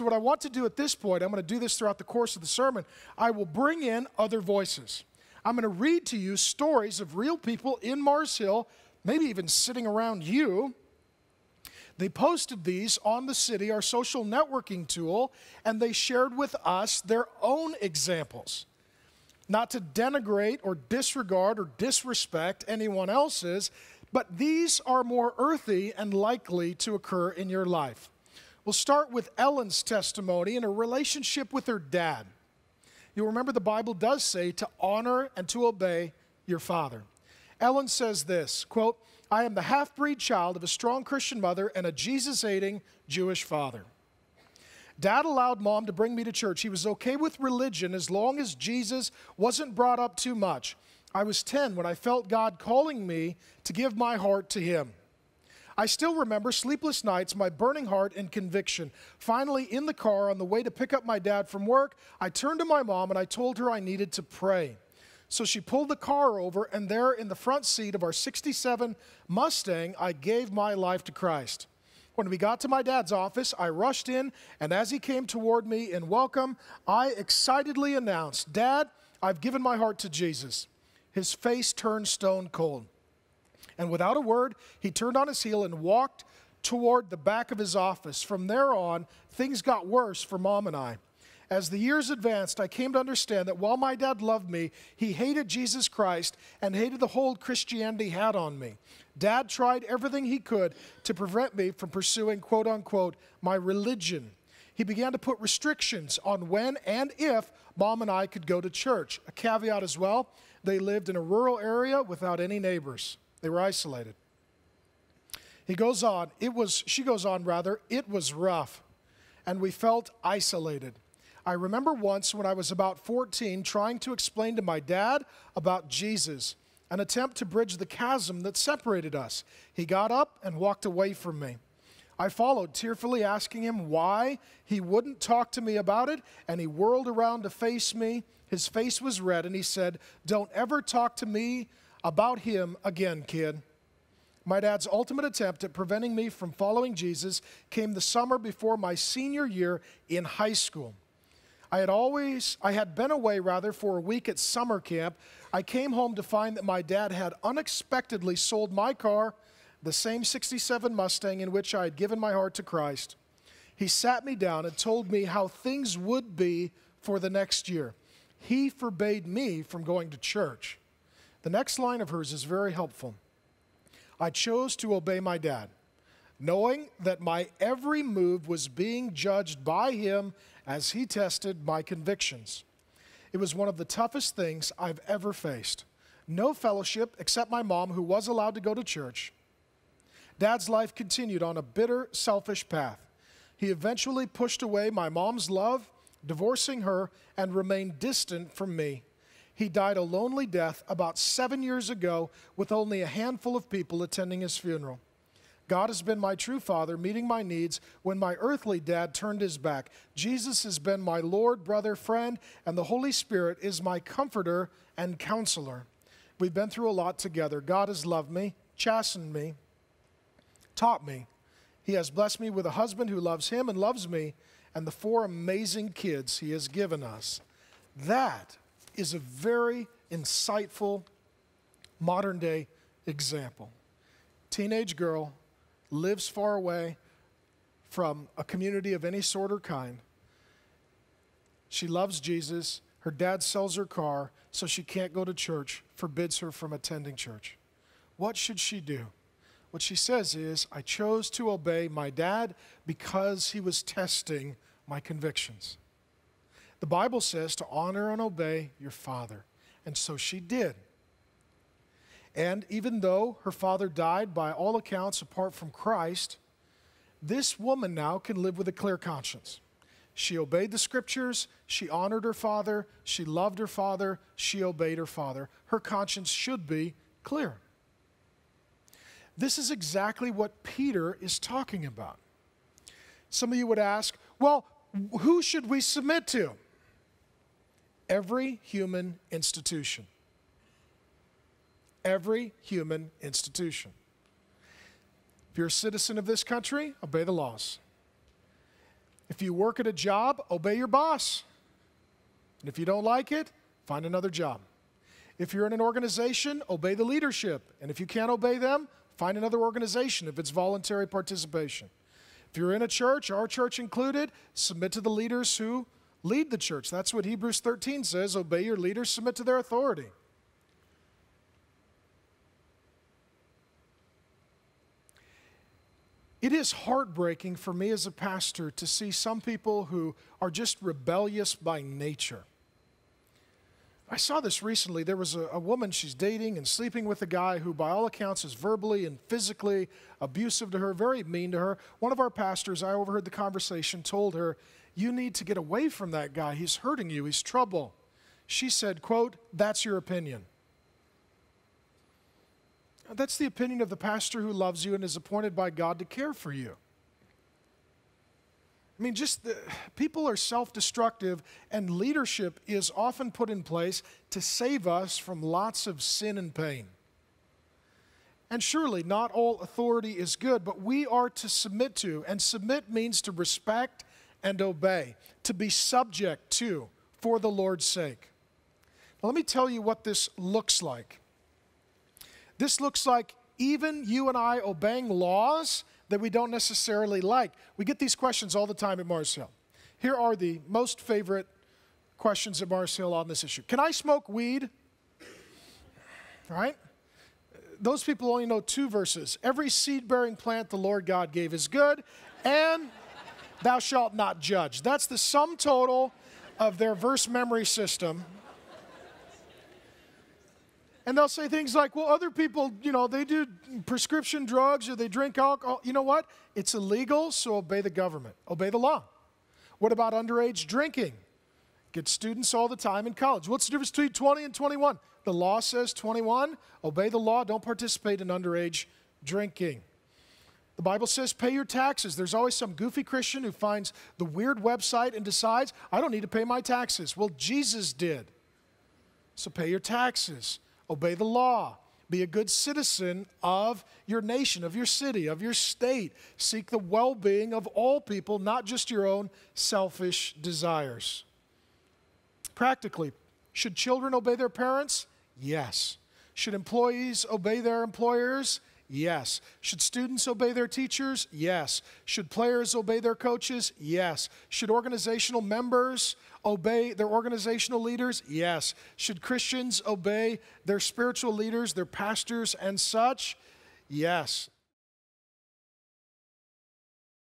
So what I want to do at this point, I'm going to do this throughout the course of the sermon, I will bring in other voices. I'm going to read to you stories of real people in Mars Hill, maybe even sitting around you. They posted these on The City, our social networking tool, and they shared with us their own examples. Not to denigrate or disregard or disrespect anyone else's, but these are more earthy and likely to occur in your life. We'll start with Ellen's testimony in her relationship with her dad. You'll remember the Bible does say to honor and to obey your father. Ellen says this, quote, "I am the half-breed child of a strong Christian mother and a Jesus-hating Jewish father. Dad allowed Mom to bring me to church. He was okay with religion as long as Jesus wasn't brought up too much. I was 10 when I felt God calling me to give my heart to Him. I still remember sleepless nights, my burning heart and conviction. Finally, in the car on the way to pick up my dad from work, I turned to my mom and I told her I needed to pray. So she pulled the car over, and there in the front seat of our 67 Mustang, I gave my life to Christ. When we got to my dad's office, I rushed in, and as he came toward me in welcome, I excitedly announced, 'Dad, I've given my heart to Jesus.' His face turned stone cold. And without a word, he turned on his heel and walked toward the back of his office. From there on, things got worse for Mom and I. As the years advanced, I came to understand that while my dad loved me, he hated Jesus Christ and hated the hold Christianity had on me. Dad tried everything he could to prevent me from pursuing, quote unquote, my religion. He began to put restrictions on when and if Mom and I could go to church. A caveat as well, they lived in a rural area without any neighbors. They were isolated." She goes on, it was rough, and we felt isolated. I remember once when I was about 14 trying to explain to my dad about Jesus, an attempt to bridge the chasm that separated us. He got up and walked away from me. I followed, tearfully asking him why he wouldn't talk to me about it, and he whirled around to face me. His face was red, and he said, "Don't ever talk to me about him again, kid." My dad's ultimate attempt at preventing me from following Jesus came the summer before my senior year in high school. I had been away for a week at summer camp. I came home to find that my dad had unexpectedly sold my car, the same 67 Mustang in which I had given my heart to Christ. He sat me down and told me how things would be for the next year. He forbade me from going to church. The next line of hers is very helpful. I chose to obey my dad, knowing that my every move was being judged by him as he tested my convictions. It was one of the toughest things I've ever faced. No fellowship except my mom, who was allowed to go to church. Dad's life continued on a bitter, selfish path. He eventually pushed away my mom's love, divorcing her, and remained distant from me. He died a lonely death about 7 years ago with only a handful of people attending his funeral. God has been my true father, meeting my needs when my earthly dad turned his back. Jesus has been my Lord, brother, friend, and the Holy Spirit is my comforter and counselor. We've been through a lot together. God has loved me, chastened me, taught me. He has blessed me with a husband who loves him and loves me, and the 4 amazing kids he has given us. That is a very insightful modern-day example. Teenage girl lives far away from a community of any sort or kind. She loves Jesus. Her dad sells her car, so she can't go to church, forbids her from attending church. What should she do? What she says is, I chose to obey my dad because he was testing my convictions. The Bible says to honor and obey your father, and so she did. And even though her father died by all accounts apart from Christ, this woman now can live with a clear conscience. She obeyed the scriptures, she honored her father, she loved her father, she obeyed her father. Her conscience should be clear. This is exactly what Peter is talking about. Some of you would ask, well, who should we submit to? Every human institution. Every human institution. If you're a citizen of this country, obey the laws. If you work at a job, obey your boss. And if you don't like it, find another job. If you're in an organization, obey the leadership. And if you can't obey them, find another organization if it's voluntary participation. If you're in a church, our church included, submit to the leaders who lead the church. That's what Hebrews 13 says. Obey your leaders, submit to their authority. It is heartbreaking for me as a pastor to see some people who are just rebellious by nature. I saw this recently. There was a woman, she's dating and sleeping with a guy who by all accounts is verbally and physically abusive to her, very mean to her. One of our pastors, I overheard the conversation, told her, "You need to get away from that guy. He's hurting you. He's trouble." She said, quote, "That's your opinion." That's the opinion of the pastor who loves you and is appointed by God to care for you. I mean, people are self-destructive, and leadership is often put in place to save us from lots of sin and pain. And surely not all authority is good, but we are to submit to, and submit means to respect and obey, to be subject to, for the Lord's sake. Now, let me tell you what this looks like. This looks like even you and I obeying laws that we don't necessarily like. We get these questions all the time at Mars Hill. Here are the most favorite questions at Mars Hill on this issue. Can I smoke weed? All right? Those people only know 2 verses. Every seed-bearing plant the Lord God gave is good, and thou shalt not judge. That's the sum total of their verse memory system. And they'll say things like, well, other people, they do prescription drugs or they drink alcohol. You know what? It's illegal, so obey the government. Obey the law. What about underage drinking? Get students all the time in college. What's the difference between 20 and 21? The law says 21. Obey the law. Don't participate in underage drinking. The Bible says pay your taxes. There's always some goofy Christian who finds the weird website and decides, I don't need to pay my taxes. Well, Jesus did. So pay your taxes. Obey the law. Be a good citizen of your nation, of your city, of your state. Seek the well-being of all people, not just your own selfish desires. Practically, should children obey their parents? Yes. Should employees obey their employers? Yes. Should students obey their teachers? Yes. Should players obey their coaches? Yes. Should organizational members obey their organizational leaders? Yes. Should Christians obey their spiritual leaders, their pastors and such? Yes.